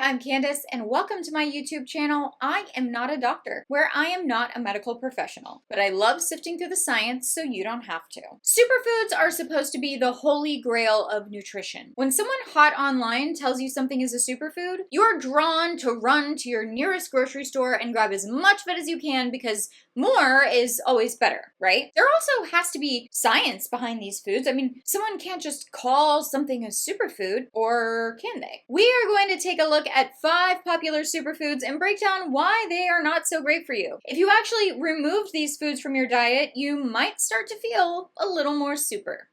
I'm Candace, and welcome to my YouTube channel. I am not a doctor, where I am not a medical professional, but I love sifting through the science so you don't have to. Superfoods are supposed to be the holy grail of nutrition. When someone hot online tells you something is a superfood, you're drawn to run to your nearest grocery store and grab as much of it as you can because more is always better, right? There also has to be science behind these foods. I mean, someone can't just call something a superfood, or can they? We are going to take a look at 5 popular superfoods and break down why they are not so great for you. If you actually removed these foods from your diet, you might start to feel a little more super.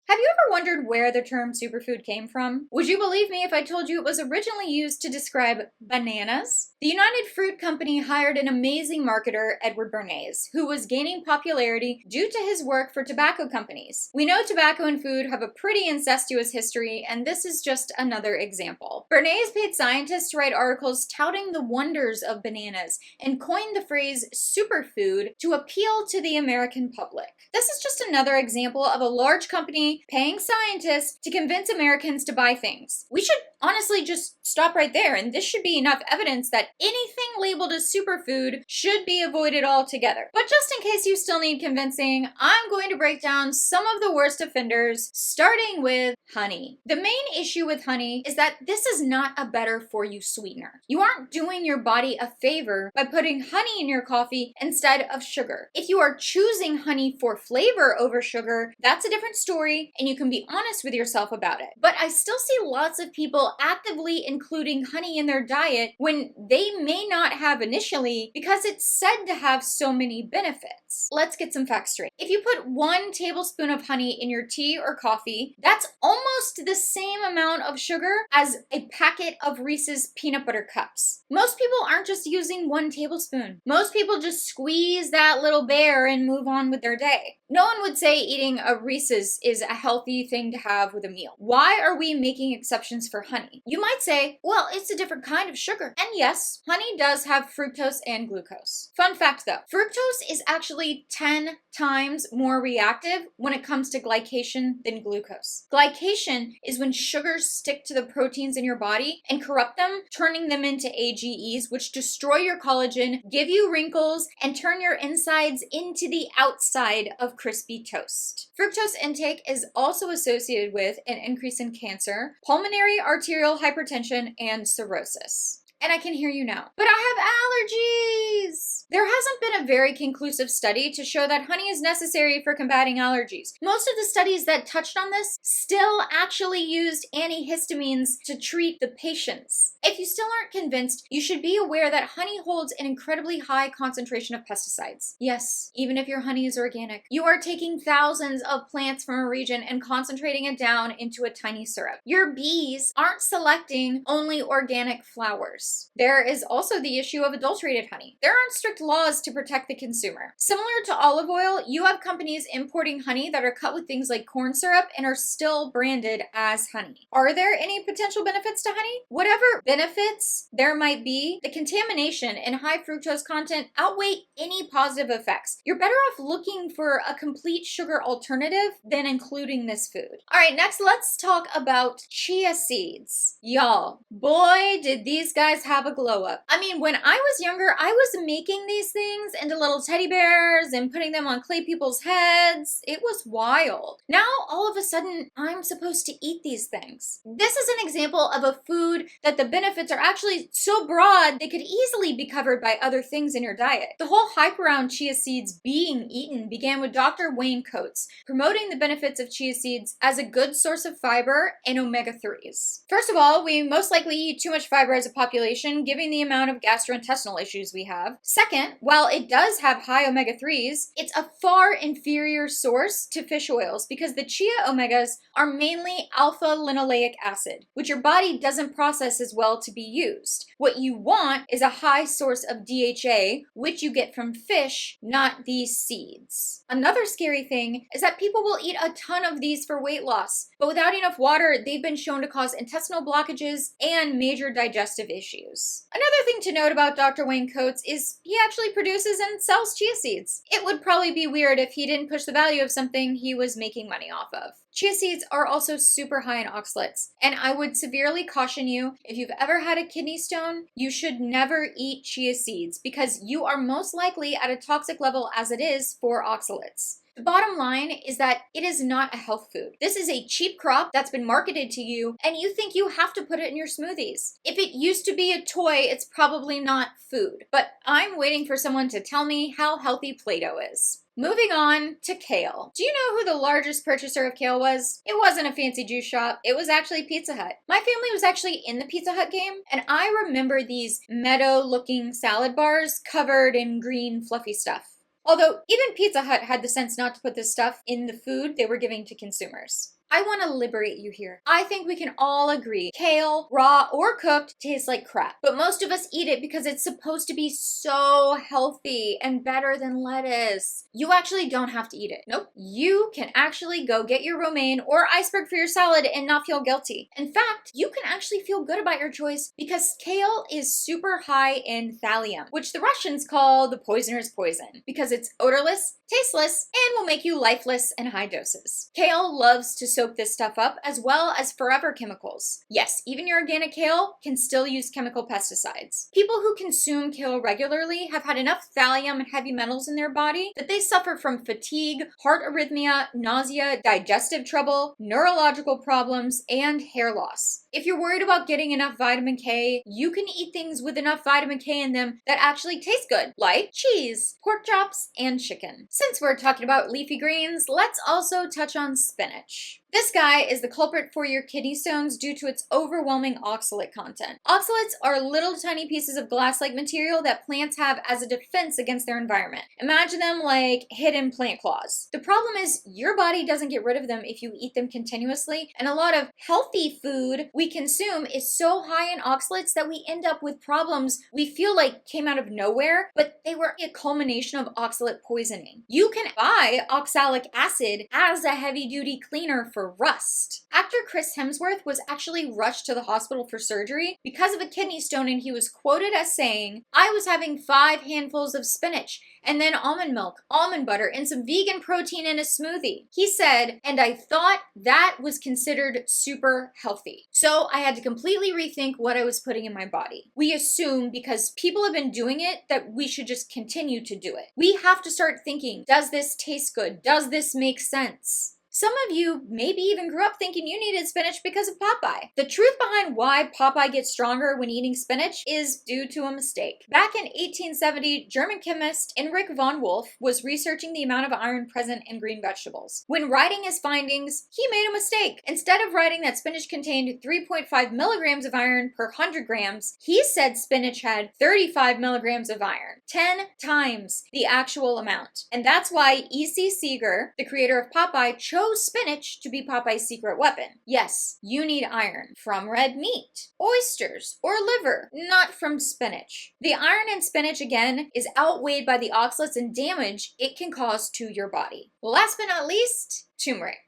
Have you ever wondered where the term superfood came from? Would you believe me if I told you it was originally used to describe bananas? The United Fruit Company hired an amazing marketer, Edward Bernays, who was gaining popularity due to his work for tobacco companies. We know tobacco and food have a pretty incestuous history, and this is just another example. Bernays paid scientists to write articles touting the wonders of bananas and coined the phrase superfood to appeal to the American public. This is just another example of a large company paying scientists to convince Americans to buy things. We should honestly just stop right there, and this should be enough evidence that anything labeled as superfood should be avoided altogether. But just in case you still need convincing, I'm going to break down some of the worst offenders, starting with honey. The main issue with honey is that this is not a better for you sweetener. You aren't doing your body a favor by putting honey in your coffee instead of sugar. If you are choosing honey for flavor over sugar, that's a different story, and you can be honest with yourself about it. But I still see lots of people actively including honey in their diet when they may not have initially because it's said to have so many benefits. Let's get some facts straight. If you put 1 tablespoon of honey in your tea or coffee, that's almost the same amount of sugar as a packet of Reese's peanut butter cups. Most people aren't just using 1 tablespoon. Most people just squeeze that little bear and move on with their day. No one would say eating a Reese's is a healthy thing to have with a meal. Why are we making exceptions for honey? You might say, well, it's a different kind of sugar. And yes, honey does have fructose and glucose. Fun fact though, fructose is actually 10 times more reactive when it comes to glycation than glucose. Glycation is when sugars stick to the proteins in your body and corrupt them, turning them into AGEs, which destroy your collagen, give you wrinkles, and turn your insides into the outside of crispy toast. Fructose intake is also associated with an increase in cancer, pulmonary arterial hypertension, and cirrhosis. And I can hear you now. But I have allergies! There hasn't been a very conclusive study to show that honey is necessary for combating allergies. Most of the studies that touched on this still actually used antihistamines to treat the patients. If you still aren't convinced, you should be aware that honey holds an incredibly high concentration of pesticides. Yes, even if your honey is organic. You are taking thousands of plants from a region and concentrating it down into a tiny syrup. Your bees aren't selecting only organic flowers. There is also the issue of adulterated honey. There aren't strict laws to protect the consumer. Similar to olive oil, you have companies importing honey that are cut with things like corn syrup and are still branded as honey. Are there any potential benefits to honey? Whatever benefits there might be, the contamination and high fructose content outweigh any positive effects. You're better off looking for a complete sugar alternative than including this food. All right, next let's talk about chia seeds. Y'all, boy, did these guys have a glow up. I mean, when I was younger, I was making these things into little teddy bears and putting them on clay people's heads. It was wild. Now, all of a sudden, I'm supposed to eat these things. This is an example of a food that the benefits are actually so broad, they could easily be covered by other things in your diet. The whole hype around chia seeds being eaten began with Dr. Wayne Coates, promoting the benefits of chia seeds as a good source of fiber and omega-3s. First of all, we most likely eat too much fiber as a population, given the amount of gastrointestinal issues we have. Second, while it does have high omega-3s, it's a far inferior source to fish oils because the chia omegas are mainly alpha-linoleic acid, which your body doesn't process as well to be used. What you want is a high source of DHA, which you get from fish, not these seeds. Another scary thing is that people will eat a ton of these for weight loss, but without enough water, they've been shown to cause intestinal blockages and major digestive issues. issues. Another thing to note about Dr. Wayne Coates is he actually produces and sells chia seeds. It would probably be weird if he didn't push the value of something he was making money off of. Chia seeds are also super high in oxalates, and I would severely caution you, if you've ever had a kidney stone, you should never eat chia seeds because you are most likely at a toxic level as it is for oxalates. The bottom line is that it is not a health food. This is a cheap crop that's been marketed to you, and you think you have to put it in your smoothies. If it used to be a toy, it's probably not food. But I'm waiting for someone to tell me how healthy Play-Doh is. Moving on to kale. Do you know who the largest purchaser of kale was? It wasn't a fancy juice shop. It was actually Pizza Hut. My family was actually in the Pizza Hut game, and I remember these meadow-looking salad bars covered in green fluffy stuff. Although even Pizza Hut had the sense not to put this stuff in the food they were giving to consumers. I want to liberate you here. I think we can all agree kale, raw or cooked, tastes like crap. But most of us eat it because it's supposed to be so healthy and better than lettuce. You actually don't have to eat it. Nope. You can actually go get your romaine or iceberg for your salad and not feel guilty. In fact, you can actually feel good about your choice because kale is super high in thallium, which the Russians call the poisoner's poison because it's odorless, tasteless, and will make you lifeless in high doses. Kale loves to soak this stuff up as well as forever chemicals. Yes, even your organic kale can still use chemical pesticides. People who consume kale regularly have had enough thallium and heavy metals in their body that they suffer from fatigue, heart arrhythmia, nausea, digestive trouble, neurological problems, and hair loss. If you're worried about getting enough vitamin K, you can eat things with enough vitamin K in them that actually taste good, like cheese, pork chops, and chicken. Since we're talking about leafy greens, let's also touch on spinach. This guy is the culprit for your kidney stones due to its overwhelming oxalate content. Oxalates are little tiny pieces of glass-like material that plants have as a defense against their environment. Imagine them like hidden plant claws. The problem is your body doesn't get rid of them if you eat them continuously, and a lot of healthy food we consume is so high in oxalates that we end up with problems we feel like came out of nowhere, but they were a culmination of oxalate poisoning. You can buy oxalic acid as a heavy-duty cleaner for rust. Actor Chris Hemsworth was actually rushed to the hospital for surgery because of a kidney stone, and he was quoted as saying, "I was having 5 handfuls of spinach and then almond milk, almond butter, and some vegan protein in a smoothie." He said, "And I thought that was considered super healthy. So I had to completely rethink what I was putting in my body." We assume because people have been doing it that we should just continue to do it. We have to start thinking, does this taste good? Does this make sense? Some of you maybe even grew up thinking you needed spinach because of Popeye. The truth behind why Popeye gets stronger when eating spinach is due to a mistake. Back in 1870, German chemist Heinrich von Wolf was researching the amount of iron present in green vegetables. When writing his findings, he made a mistake. Instead of writing that spinach contained 3.5 milligrams of iron per 100 grams, he said spinach had 35 milligrams of iron, 10 times the actual amount. And that's why E.C. Seeger, the creator of Popeye, chose spinach to be Popeye's secret weapon. Yes, you need iron from red meat, oysters, or liver, not from spinach. The iron in spinach, again, is outweighed by the oxalates and damage it can cause to your body. Last but not least, turmeric.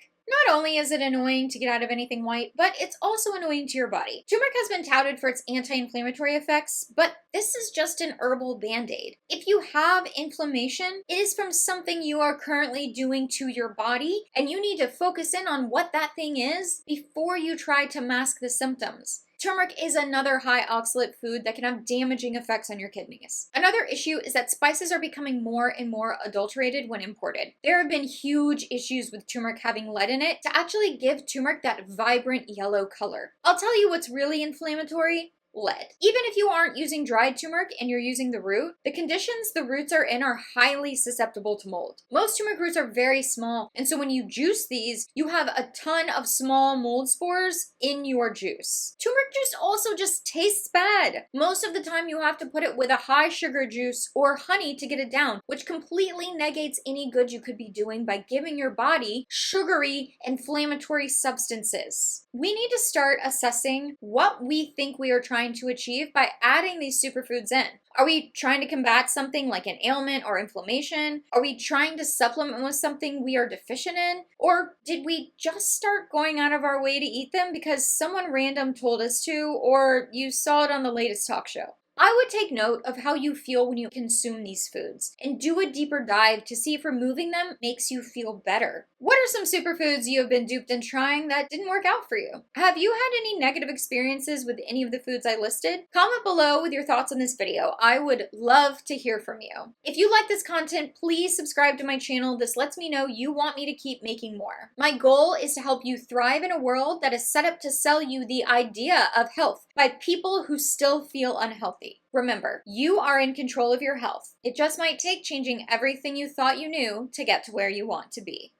Not only is it annoying to get out of anything white, but it's also annoying to your body. Turmeric has been touted for its anti-inflammatory effects, but this is just an herbal band-aid. If you have inflammation, it is from something you are currently doing to your body, and you need to focus in on what that thing is before you try to mask the symptoms. Turmeric is another high oxalate food that can have damaging effects on your kidneys. Another issue is that spices are becoming more and more adulterated when imported. There have been huge issues with turmeric having lead in it to actually give turmeric that vibrant yellow color. I'll tell you what's really inflammatory. Lead. Even if you aren't using dried turmeric and you're using the root, the conditions the roots are in are highly susceptible to mold. Most turmeric roots are very small, and so when you juice these, you have a ton of small mold spores in your juice. Turmeric juice also just tastes bad. Most of the time you have to put it with a high sugar juice or honey to get it down, which completely negates any good you could be doing by giving your body sugary, inflammatory substances. We need to start assessing what we think we are trying trying to achieve by adding these superfoods in? Are we trying to combat something like an ailment or inflammation? Are we trying to supplement with something we are deficient in? Or did we just start going out of our way to eat them because someone random told us to, or you saw it on the latest talk show? I would take note of how you feel when you consume these foods and do a deeper dive to see if removing them makes you feel better. What are some superfoods you have been duped in trying that didn't work out for you? Have you had any negative experiences with any of the foods I listed? Comment below with your thoughts on this video. I would love to hear from you. If you like this content, please subscribe to my channel. This lets me know you want me to keep making more. My goal is to help you thrive in a world that is set up to sell you the idea of health by people who still feel unhealthy. Remember, you are in control of your health. It just might take changing everything you thought you knew to get to where you want to be.